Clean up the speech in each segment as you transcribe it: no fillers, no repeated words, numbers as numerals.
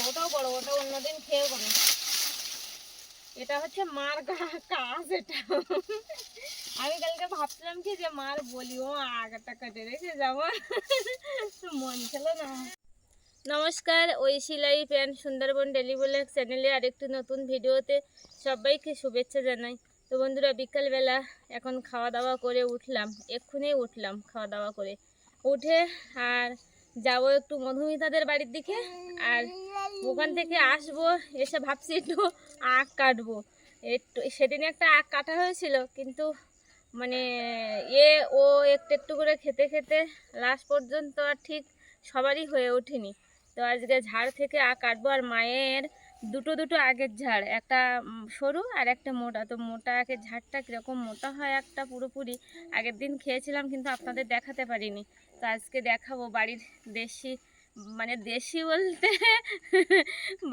ওটাও বড়, ওটা অন্যদিন খেয়েও না। এটা হচ্ছে মার কাজ। এটা আমি কালকে ভাবছিলাম কি যে মার বলি ও আগাটা কেটে রেখে যাবো, মন ছিল না। নমস্কার, Aishi life and Sundarban daily blog চ্যানেলে আরেকটি নতুন ভিডিওতে সবাইকে শুভেচ্ছা জানাই। তো বন্ধুরা, বিকালবেলা এখন খাওয়া দাওয়া করে উঠলাম, এক্ষুনি উঠলাম খাওয়া দাওয়া করে উঠে আর যাবো একটু মধুমিতাদের বাড়ির দিকে। আর ওখান থেকে আসবো, এসে ভাবছি একটু আখ কাটবো। একটু সেদিন একটা আখ কাটা হয়েছিল, কিন্তু মানে ও একটু একটু করে খেতে খেতে লাস্ট পর্যন্ত আর ঠিক সবারই হয়ে ওঠেনি। তো আজকে ঝাড় থেকে আখ কাটবো। আর মায়ের দুটো আগের ঝাড়, একটা সরু আর একটা মোটা। তো মোটা আখের ঝাড়টা কীরকম মোটা হয় একটা পুরোপুরি আগের দিন খেয়েছিলাম, কিন্তু আপনাদের দেখাতে পারিনি। তো আজকে দেখাবো। বাড়ির দেশি, মানে দেশি বলতে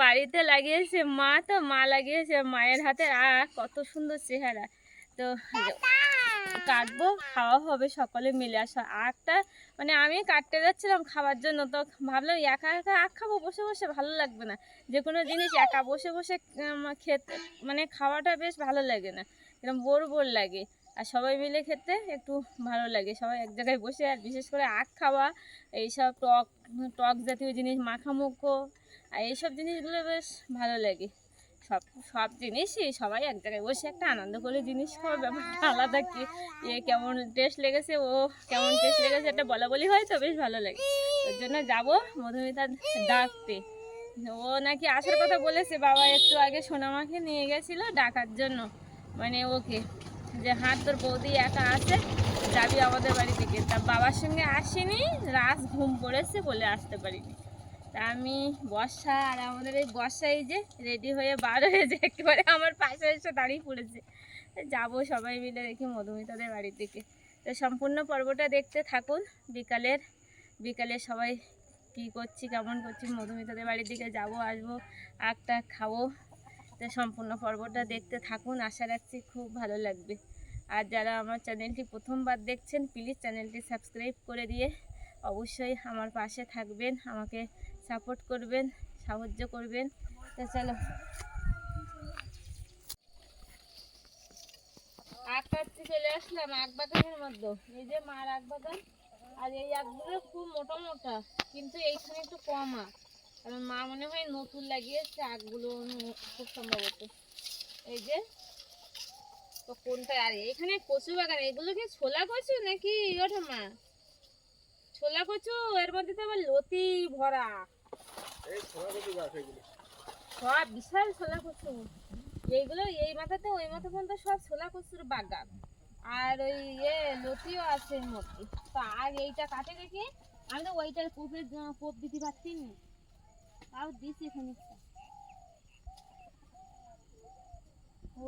বাড়িতে লাগিয়েছে মা, তো মা লাগিয়েছে, মায়ের হাতে আখ কত সুন্দর চেহারা। তো কাটবো, খাওয়া হবে সকলে মিলে। আসা আখটা মানে আমি কাটতে যাচ্ছিলাম খাওয়ার জন্য, তো ভাবলাম একা একা আখ খাবো বসে বসে ভালো লাগবে না। যে কোনো জিনিস একা বসে বসে খেতে মানে খাওয়াটা বেশ ভালো লাগে না, এরকম বোর লাগে। আর সবাই মিলে খেতে একটু ভালো লাগে, সবাই এক জায়গায় বসে। আর বিশেষ করে আখ খাওয়া, এইসব টক জাতীয় জিনিস, মাখামুখো, আর এইসব জিনিসগুলো বেশ ভালো লাগে। সব জিনিসই সবাই এক জায়গায় বসে একটা আনন্দ করে জিনিস খাওয়ার ব্যাপারটা আলাদা। কি কেমন টেস্ট লেগেছে, ও কেমন টেস্ট লেগেছে, এটা বলা বলি হয়, তো বেশ ভালো লাগে। ওর জন্য যাবো মধুমিতা ডাকতে। ও নাকি আসার কথা বলেছে, বাবা একটু আগে সোনামাকে নিয়ে গেছিলো ডাকার জন্য, মানে ওকে যে হাত তোর বৌদি একা আছে, যাবি আমাদের বাড়ি থেকে। তা বাবার সঙ্গে আসিনি, রাত ঘুম পড়েছে বলে আসতে পারিনি। তা আমি বর্ষা আর আমাদের এই বর্ষা এই যে রেডি হয়ে বার হয়েছে, একেবারে আমার পাশে এসে দাঁড়িয়ে পড়েছে। যাবো সবাই মিলে দেখি মধুমিতাদের বাড়ির দিকে। তো সম্পূর্ণ পর্বটা দেখতে থাকুন। বিকালে সবাই কি করছি, কেমন করছি, মধুমিতাদের বাড়ির দিকে যাবো, আসবো, আখটা খাবো। তো সম্পূর্ণ পর্বটা দেখতে থাকুন, আশা রাখছি খুব ভালো লাগবে। আর যারা আমার চ্যানেলটি প্রথমবার দেখছেন, প্লিজ চ্যানেলটি সাবস্ক্রাইব করে দিয়ে অবশ্যই আমার পাশে থাকবেন, আমাকে সাপোর্ট করবেন, সাহায্য করবেন। তো চলো, আখ কাটতে চলে আসলাম আখ বাগানের মধ্যে। এই যে মার আখ বাগান, আর এই আখগুলো খুব মোটা মোটা, কিন্তু এইখানে একটু কম আখ, কারণ মা মনে হয় নতুন লাগিয়েছে আখগুলো খুব সম্ভবত। এই যে তো কোনটা, আর এখানে কচু বাগান, এগুলো কি ছোলা কচু নাকি ওঠা মা? ছোলা কচু, এর মধ্যে তো আবার লতি ভরা, সব বিশাল ছোলা কচু। এইগুলো এই মাথাতে ওই মাথা পর্যন্ত সব ছোলা কচুর বাগান, আর ওই লতিও আছে এর মধ্যে। তো আর এইটা কাটে রেখে আমি তো ওইটার কোপ দিতে পারছি না, তাও দিচ্ছি খানিকটা।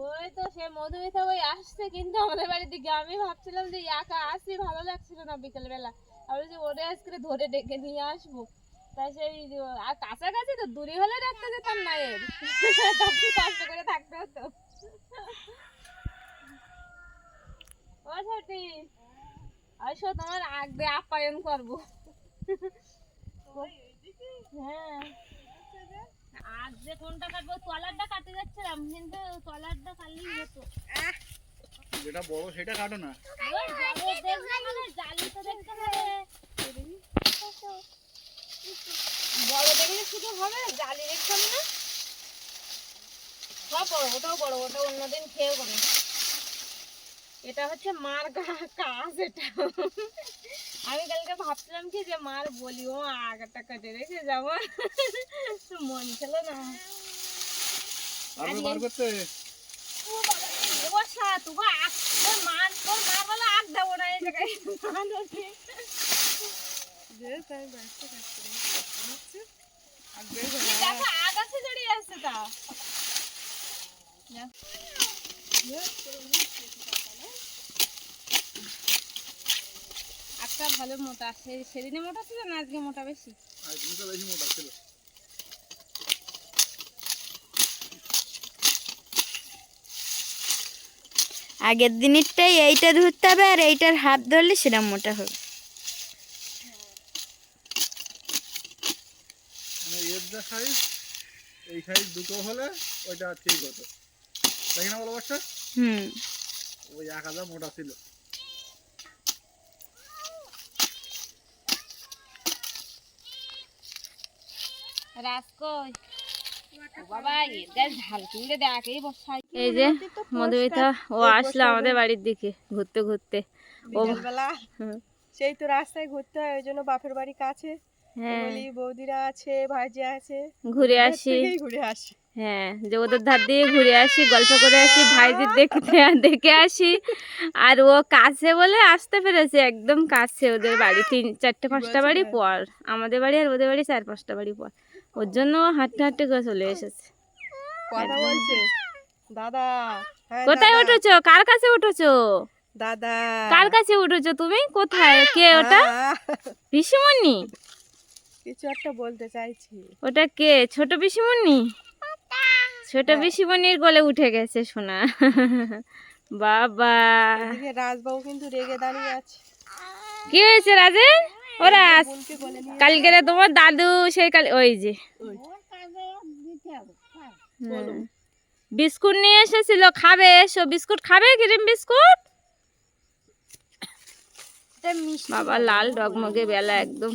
ওই তো সে মধুমিতা ওই আসছে কিন্তু আমাদের বাড়ির দিকে, আমি ভাবছিলাম যে একা আসি, ভালো লাগছিল না বিকেলবেলা, আমি যে ওরে আজকে ধরে ডেকে নিয়ে আসবো। তাই সেই আর কাছাকাছি তো, দূরে হলে রাখতে যেতাম না, এর কষ্ট করে থাকতে হতো। ও ছাটি আসো, তোমার আগে আপ্যায়ন করবো। হ্যাঁ, আজ যে কোনটা কাটবো, তলারটা কাটতে যাচ্ছিলাম, কিন্তু তলারটা কাটলেই হতো। যেটা বড় সেটা কাটো না, জালি তো দেখতে হবে, বড় দেখলে শুধু হবে, জালি দেখতে হবে না। সব বড়, ওটাও বড়, ওটা অন্যদিন খেয়েও না। এটা হচ্ছে মার কাজ। এটা আমি কালকে ভাবছিলাম কি যে মার বলি ও আগাটা কেটে রেখে যাবো, মন ছিল না। আগ আছে জড়িয়ে আসছে তা আজটা ভালো মোটা, সেদিনে মোটা ছিল না, আজকে মোটা বেশি। আগের দিনেরটাই এইটা ধরতে হবে, আর এইটার হাত ধরলে সেটা মোটা হবে। এই সাইজ দুটো হলে ওইটা ঠিক হতো, তাই না বলো বাচ্চা? হুম। ওই 1000 মোটা ছিল। এই যে মধুমিতা ও আসলো আমাদের বাড়ির দিকে ঘুরতে ঘুরতে। ও বিকালবেলা সেই তো রাস্তায় ঘুরতে হয়, ওই জন্য বাপের বাড়ি কাছে, হ্যাঁ বলি বৌদিরা আছে, ভাইজি আছে, ঘুরে ওদের আসি। থেকেই ঘুরে আসি। হ্যাঁ যে ওদের ধার দিয়ে ঘুরে আসি, গল্প করে আসি, ভাইদের দেখে আসি। আর ও কাছে বলে আসতে পেরেছে, একদম কাছে ওদের বাড়ি, 3-4-5টা বাড়ি পর আমাদের বাড়ি, আর ওদের বাড়ি 4-5টা বাড়ি পর। ওর জন্য ও হাঁটতে হাঁটতে করে চলে এসেছে। কথা বলছে দাদা। হ্যাঁ কোথায় দাদা, উঠেছো? কার কাছে উঠেছো? দাদা কার কাছে উঠেছো তুমি? কোথায়? কে ওটা? পিসিমণি? কিছু একটা বলতে চাইছি। ওটা কে? ছোট পিসিমণি? ছোট পিসিমণির কোলে উঠে গেছে সোনা। বাবা এদিকে রাজবাবু কিন্তু রেগে দাঁড়িয়ে আছে। কি হয়েছে রাজের? ওরা বোনকে বলে নিয়ে কালকে তোমার দাদু সেই কাল ওই যে বলো। বিস্কুট নিয়ে এসেছিল, খাবে এসো। বিস্কুট খাবে? Cream biscuit? বাবা লাল ডগমগে বেলা একদম,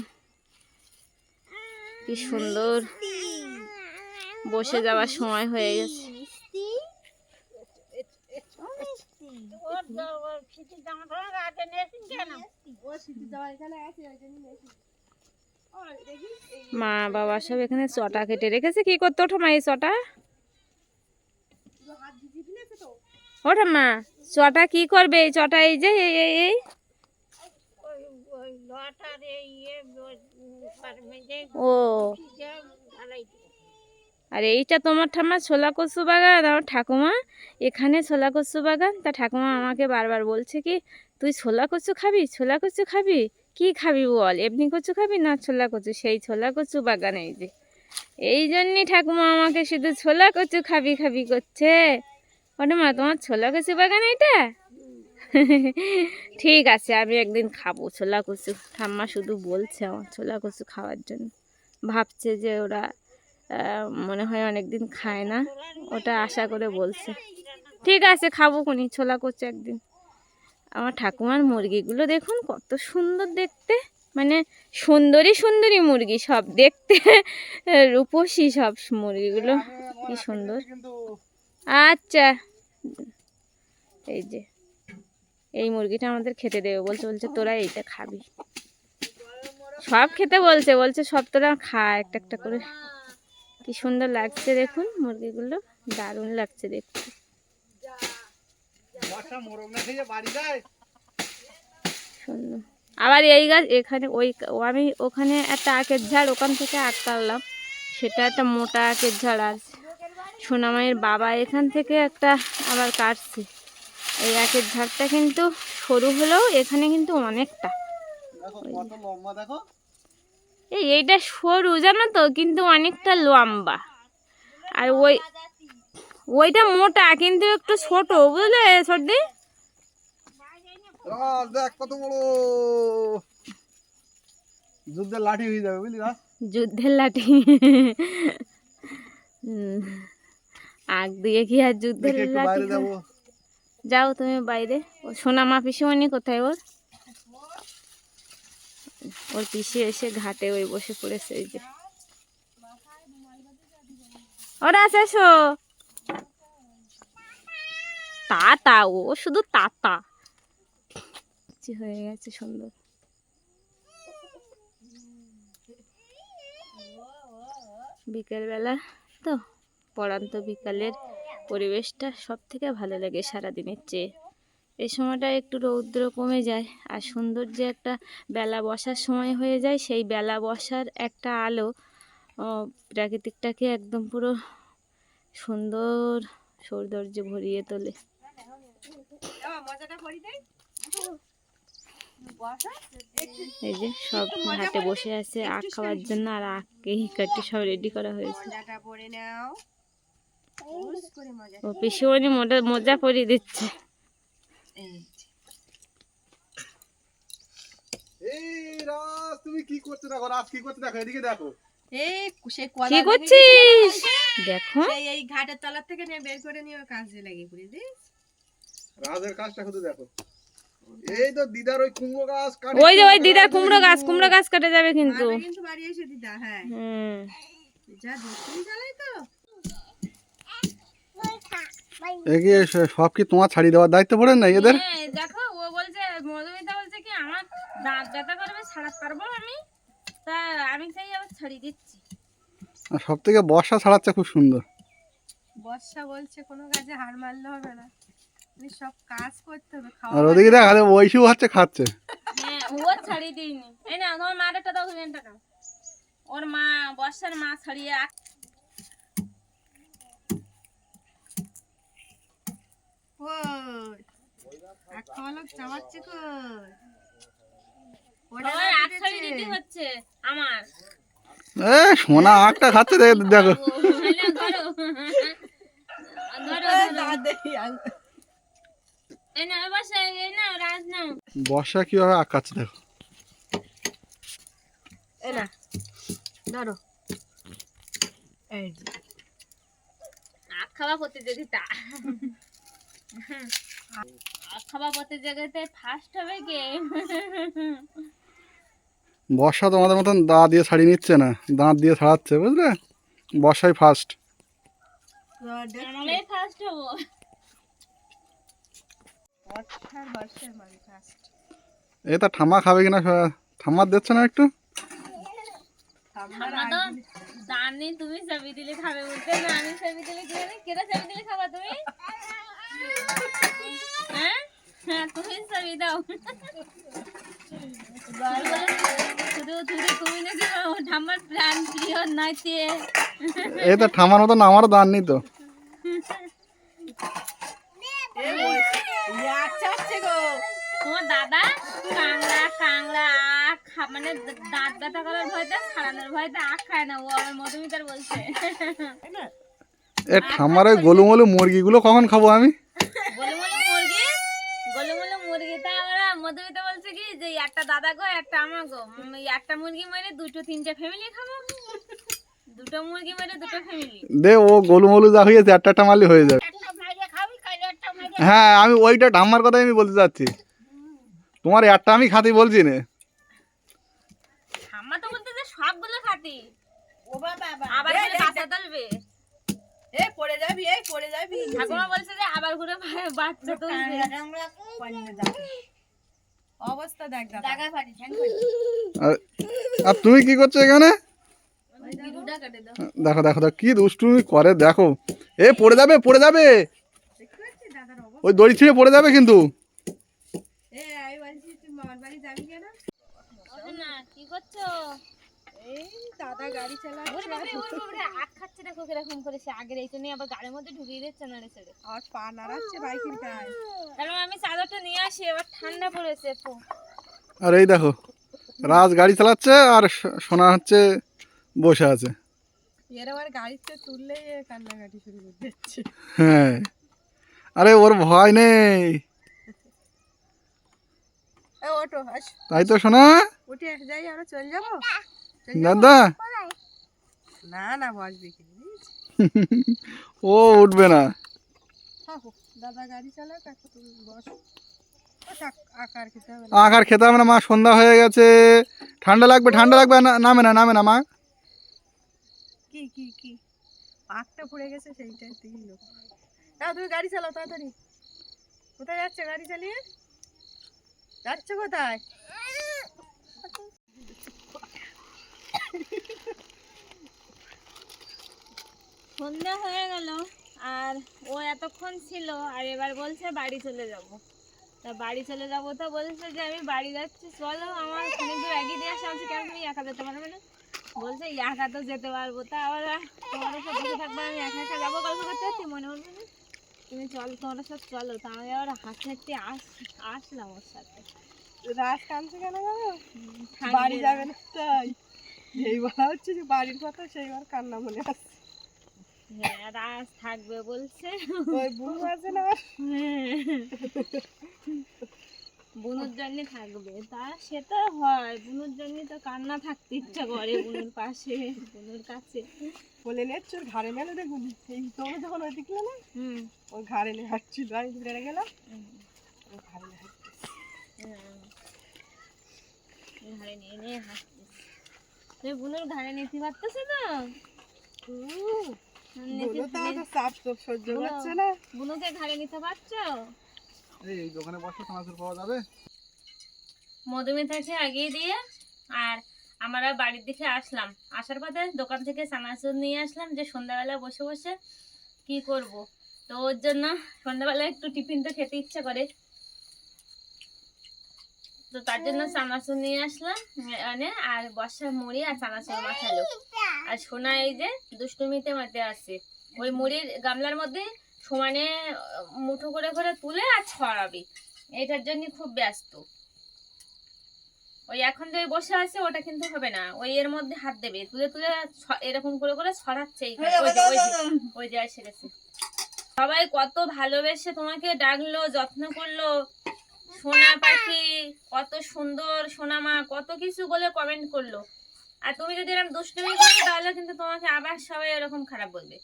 কি সুন্দর। বসে যাওয়ার সময় হয়ে গেছে। মা বাবা সব এখানে চটা কেটে রেখেছে। কি করতে ওঠো মা এই চটা? ওঠো মা, চটা কি করবে এই চটা? এই যে এই ও, আর এইটা তোমার ঠাম্মা ছোলা কচু বাগান, আমার ঠাকুমা এখানে ছোলা কচু বাগান। তা ঠাকুমা আমাকে বারবার বলছে কি, তুই ছোলা কচু খাবি, ছোলা কচু খাবি? কি খাবি বল, এমনি কচু খাবি না ছোলা কচু? সেই ছোলা কচু বাগান এই যে, এই জন্যই ঠাকুমা আমাকে শুধু ছোলা কচু খাবি খাবি করছে। ওটা মা তোমার ছোলা কচু বাগান এটা? ঠিক আছে, আমি একদিন খাবো ছোলা কচু। ঠাম্মা শুধু বলছে আমার ছোলা কচু খাওয়ার জন্য, ভাবছে যে ওরা মনে হয় অনেকদিন খায় না, ওটা আশা করে বলছে। ঠিক আছে খাবো কোনি ছোলা কচু একদিন। আমার ঠাকুমার মুরগিগুলো দেখুন কত সুন্দর দেখতে, মানে সুন্দরী সুন্দরী মুরগি সব দেখতে, রূপসী সব মুরগিগুলো, কি সুন্দর। আচ্ছা এই যে এই মুরগিটা আমাদের খেতে দেবে বলছে, বলছে তোরা এইটা খাবি। সব খেতে বলছে, বলছে সব তোরা খা একটা একটা করে। কি সুন্দর লাগছে দেখুন মুরগিগুলো, দারুণ লাগছে দেখতে। সুন্দর। আবার এই গাছ এখানে ওই আমি ওখানে একটা আখের ঝাড় ওখান থেকে আটকালাম, সেটা একটা মোটা আখের ঝাড় আছে। সোনামায়ের বাবা এখান থেকে একটা আবার কাটছে। এই আখের ঝাড়টা কিন্তু সরু হলেও এখানে কিন্তু অনেকটা। এইটা সরু জানো তো, কিন্তু অনেকটা লম্বা। আর ওইটা মোটা কিন্তু একটু ছোট, বুঝলে সর্দি? দেখ কত বড় যুদ্ধের লাঠি হয়ে যাবে বুঝলি? যুদ্ধের লাঠি। আগ দিয়ে কি আর যুদ্ধের লাঠি? যাও তুমি বাইরে। ও সোনা মা পিসিমণি কোথায়? ওর পিসি এসে ঘাটে ওই বসে পড়েছে। এই যে ওরা এসো। তাতা, ও শুধু তাতা হয়ে গেছে সুন্দর। বিকেল বেলা তো পড়ান্ত বিকালের পরিবেশটা সব থেকে ভালো লাগে সারাদিনের চেয়ে। এই সময়টা একটু রৌদ্র কমে যায়, আর সুন্দর যে একটা বেলা বসার সময় হয়ে যায়, সেই বেলা বসার একটা আলো প্রাকৃতিকটাকে একদম পুরো সুন্দর সৌন্দর্যে ভরিয়ে তোলে। এই যে সব ঘাটে বসে আছে আখ খাওয়ার জন্য, আর আখকে কেটে সব রেডি করা হয়েছে। ও পিসিমণি মজা পরিয়ে দিচ্ছে। তুমি কি করছো দেখো, রাজ কি করছো দেখো, এদিকে দেখো। এই সে কি করছিস? দেখো এই ঘাটের তলার থেকে নিয়ে বের করে নিয়ে কাজে লাগিয়ে পড়ি দিস। রাজের কাজটা শুধু দেখো, এই তো দিদার ওই কুমড়ো গাছ কাটে, ওই যে ওই দিদার কুমড়ো গাছ কাটে যাবে কিন্তু। মারবে কিন্তু বাড়ি এসে দিদা। হ্যাঁ যা দুষ্টুমি চালাই তো। এগিয়ে সব কি তোমার ছাড়িয়ে দেওয়ার দায়িত্ব পড়ে না এদের? হ্যাঁ, দেখো ও বলছে, মধুমিতা বলছে কি আমার দাঁত ব্যথা করবে, ছাড়াতে পারবো আমি, তা আমি সেই আবার ছাড়িয়ে দিচ্ছি। আর সব থেকে বর্ষা ছাড়াচ্ছে খুব সুন্দর। বর্ষা বলছে কোনো কাজে হার মারলে হবে না, সব কাজ করতে হবে। আর ওদিকে দেখ আরে ওইসব হচ্ছে খাচ্ছে। হ্যাঁ ও ছাড়িয়ে দিইনি। এই না তোমার মার একটা দাও, তুমি একটা দাও। ওর মা বর্ষার মা ছাড়িয়ে হচ্ছে আমার সোনা আঁকটা খাচ্ছে দেখো। বর্ষা কিভাবে আঁকাচ্ছে দেখো। ধরো খাওয়া প্রতিযোগিতা, খাওয়া প্রতিযোগিতাতে ফার্স্ট হবে কে? বর্ষা তোমাদের মতন দাঁত দিয়ে ছাড়িয়ে নিচ্ছে না, দাঁত দিয়ে ছাড়াচ্ছে বুঝলে। বর্ষাই ফার্স্ট। আমরাই ফার্স্ট হবো। এটা ঠাম্মা খাবে কিনা, ঠাম্মার দিচ্ছে না একটু। জানি তুমি চাবি দিলে খাবে বলতে, না আমি চাবি দিলে কি জানি, কেটা চাবি দিলে খাবা তুমি? হ্যাঁ হ্যাঁ তুমি চাবি দাও। শুধু তুমি নাকি ঠাম্মার প্রাণ প্রিয় নাইতে। এই তো ঠাম্মার মতন আমারও দান নেই তো। তোমার দাদা কাংড়া কাংড়া আখ মানে দাঁত ব্যথা করার ভয়তে, ছাড়ানোর ভয়তে আখ খায় না। ও আমার মধুমিতার বলছে। এ ঠাম্মার ওই গোলুমলু মুরগিগুলো কখন খাবো আমি? গোলুমলু মুরগিটা আমরা মধুমিতা বলছে কি যে একটা দাদা গো একটা আমার গো, একটা মুরগি মেরে দুটো তিনটে ফ্যামিলি খাবো। দুটো মুরগি মেরে দুটো ফ্যামিলি দে, ও গোলুমলু যা হয়েছে একটা মারলে হয়ে যাবে। হ্যাঁ আমি ওইটা ঠাম্মার কথাই আমি বলতে চাচ্ছি, তোমার একটা আমি খাতি বলছি না। ঠাম্মা তো বলতে যে সবগুলো খাতি। ও বাবা আবার বাচ্চা তুলবে, এই পড়ে যাবি, এই পড়ে যাবি। ঠাকুমা বলছে যে আবার ঘুরে বাচ্চা তুলবে। অবস্থা দেখ দাদা। আর তুমি কি করছো এখানে? দেখো দেখো দেখো কি দুষ্টুমি করে দেখো। এ পড়ে যাবে পড়ে যাবে, ওই দড়ি ছিঁড়ে পড়ে যাবে কিন্তু। কি করছো? এই দাদা গাড়ি চালাচ্ছে, আখ খাচ্ছে দেখো কিরকম করেছে। আগের এই জন্য আবার গাড়ির মধ্যে ঢুকিয়ে দিচ্ছে না ছেড়ে। আর পা নাড়াচ্ছে বাইকের গায়ে। কারণ আমি চাদরটা নিয়ে আসি, এবার ঠান্ডা পড়েছে। আর এই দেখো রাজ গাড়ি চালাচ্ছে আর সোনা হচ্ছে বসে আছে। এর আবার গাড়িতে তুললেই কান্নাকাটি শুরু করে দিচ্ছে। হ্যাঁ আরে ওর ভয় নেই, ওটো আস, তাই তো সোনা। উঠে যাই, আমরা চলে যাবো। দাদা না না বসবি কি, ও উঠবে না। দাদা গাড়ি চালাক, তুমি বস। আকার খেতে হবে, আকার খেতে হবে না মা, সন্ধ্যা হয়ে গেছে, ঠান্ডা লাগবে ঠান্ডা লাগবে। নামে না নামে না মা। কি কি কি পাকটা পড়ে গেছে, সেইটাই দিল। তুমি গাড়ি চালাও তাড়াতাড়ি। কোথায় যাচ্ছে গাড়ি চালিয়ে? যাচ্ছে কোথায়? সন্ধ্যা হয়ে গেল আর ও এতক্ষণ ছিল, আর এবার বলছে বাড়ি চলে যাব। তা বাড়ি চলে যাবো তো বলছে যে আমি বাড়ি যাচ্ছি, চলো আমার খানিক দূর এগিয়ে দিয়ে আসা। আমি কেন তুমি একা যেতে পারবে না? বলছে একা তো যেতে পারবো, তা আবার তোমার সাথে বসে থাকবে, আমি একা একা যাবো গল্প করতে করতে, মনে হলো না তুমি চলো, তোমার সাথে চলো। তা আমি আবার হাঁটতে হাঁটতে আসলাম ওর সাথে। রাত কাঁদছে কেন যাবো? বাড়ি যাবে না তাই এই বলা হচ্ছে যে বাড়ির কথা, সেইবার কান্না মনে আসছে। হ্যাঁ রাজ থাকবে বলছে। ওই বুড়ো আছে না, বুনুর জন্য থাকবে, তা সে তো হয়, বুনুর জন্য তো কান্না থাকতে ইচ্ছা করে, বুনুর পাশে, বুনুর কাছে। বলে নেচ্ছে ওর ঘাড়ে মেলে দেখুন, এই তোমরা যখন ওই দিকলে না হুম ওর ঘাড়ে নিয়ে হাঁটছিল, আমি ধরে গেলাম ওর ঘাড়ে নিয়ে হাঁটছে। ঘাড়ে নিয়ে নিয়ে হাসছিস, তুই বুনুর ঘাড়ে নিতে পারতেছে তো? বলো তাও তো চাপ চোপ সহ্য করছে না। বুনুকে ঘাড়ে নিতে পারছো? এই দোকানে বসে চানাচুর পাওয়া যাবে? মধুমিতাকে আগিয়ে দিয়ে আর আমরা বাড়ির দিকে আসলাম, আসার পথে দোকান থেকে চানাচুর নিয়ে আসলাম, যে সন্ধ্যাবেলা বসে বসে কি করব, তো ওর জন্য সন্ধ্যাবেলা একটু টিফিন তো খেতে ইচ্ছা করে, তো তার জন্য চানাচুর নিয়ে আসলাম এনে, আর বর্ষা মুড়ি আর চানাচুর মাখালো। আর সোনা এই যে দুষ্টুমিতে মাঠে আছে, ওই মুড়ির গামলার মধ্যে সমানে মুঠো করে করে তুলে আর ছড়াবে, এটার জন্য খুব ব্যস্ত। ওই এখন যে বসে আছে ওটা কিন্তু হবে না, ওই এর মধ্যে হাত দেবে, তুলে তুলে এরকম করে করে ছড়াচ্ছে, ওই যে এসে গেছে। সবাই কত ভালোবেসে তোমাকে ডাকলো, যত্ন করলো, সোনা পাখি কত সুন্দর, সোনা মা কত কিছু বলে কমেন্ট করলো, আর তুমি যদি এরকম দুষ্টুমি করো তাহলে কিন্তু তোমাকে আবার সবাই এরকম খারাপ বলবে।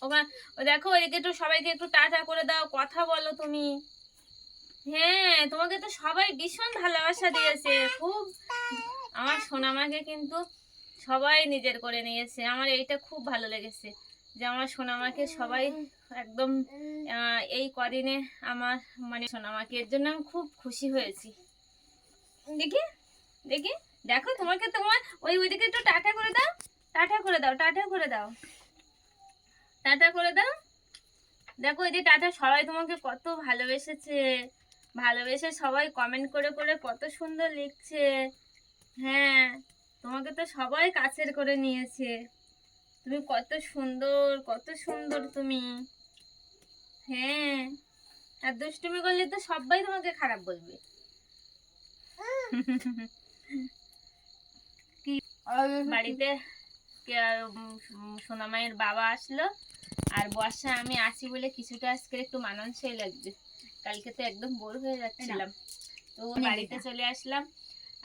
ওখানে দেখো, ওইদিকে একটু সবাইকে একটু টাটা করে দাও, কথা বলো তুমি। হ্যাঁ, তোমাকে তো সবাই ভীষণ ভালোবাসা দিয়েছে, খুব আমার সোনামাকে কিন্তু সবাই নিজের করে নিয়েছে, আমার এইটা খুব ভালো লেগেছে যে আমার সোনামাকে সবাই একদম এই কদিনে আমার মানে সোনামাকে, এর জন্য আমি খুব খুশি হয়েছি। দেখি দেখি দেখো, তোমাকে তোমার ওইদিকে একটু টাটা করে দাও, টাটা করে দাও, টাটা করে দাও, টাটা করে দাও। দেখো এই যে টাটা, সবাই তোমাকে কত ভালোবেসেছে, ভালোবেসে সবাই কমেন্ট করে করে কত সুন্দর লিখছে। হ্যাঁ, তোমাকে তো সবাই কাছের করে নিয়েছে, তুমি কত সুন্দর, কত সুন্দর তুমি। হ্যাঁ, আর দুষ্টুমি করলে তো সবাই তোমাকে খারাপ বলবে। বাড়িতে সোনামায়ের বাবা আসলো, আর বর্ষা আমি আসি বলে কিছুটা আজকে একটু মানানসই লাগবে, কালকে তো একদম বোর হয়ে যাচ্ছিলাম, তো বাড়িতে চলে আসলাম।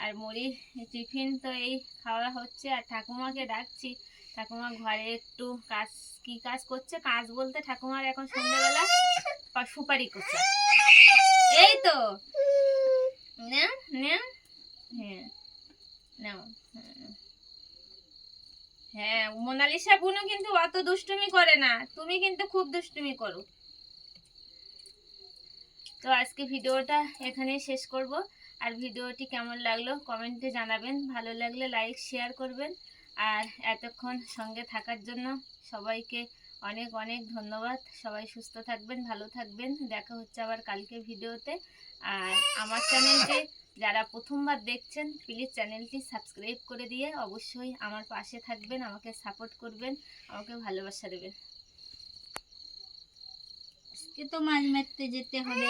আর মুড়ি টিফিন তো এই খাওয়া হচ্ছে, আর ঠাকুমাকে ডাকছি, ঠাকুমা ঘরে একটু কাজ, কি কাজ করছে, কাজ বলতে ঠাকুমার এখন সন্ধ্যাবেলা সুপারি করছে, এই তো না না, হ্যাঁ নাও, হ্যাঁ মোনালিসা বুনু কিন্তু অত দুষ্টুমি করে না, তুমি কিন্তু খুব দুষ্টুমি করো। তো আজকে ভিডিওটা এখানেই শেষ করব, আর ভিডিওটি কেমন লাগলো কমেন্টে জানাবেন, ভালো লাগলে লাইক শেয়ার করবেন, আর এতক্ষণ সঙ্গে থাকার জন্য সবাইকে অনেক অনেক ধন্যবাদ। সবাই সুস্থ থাকবেন, ভালো থাকবেন, দেখা হচ্ছে আবার কালকে ভিডিওতে। আর আমার চ্যানেলটি যারা প্রথমবার দেখছেন প্লিজ চ্যানেলটি সাবস্ক্রাইব করে দিয়ে অবশ্যই আমার পাশে থাকবেন, আমাকে সাপোর্ট করবেন, আমাকে ভালোবাসা দেবেন। আজকে তো মাছ মারতে যেতে হবে।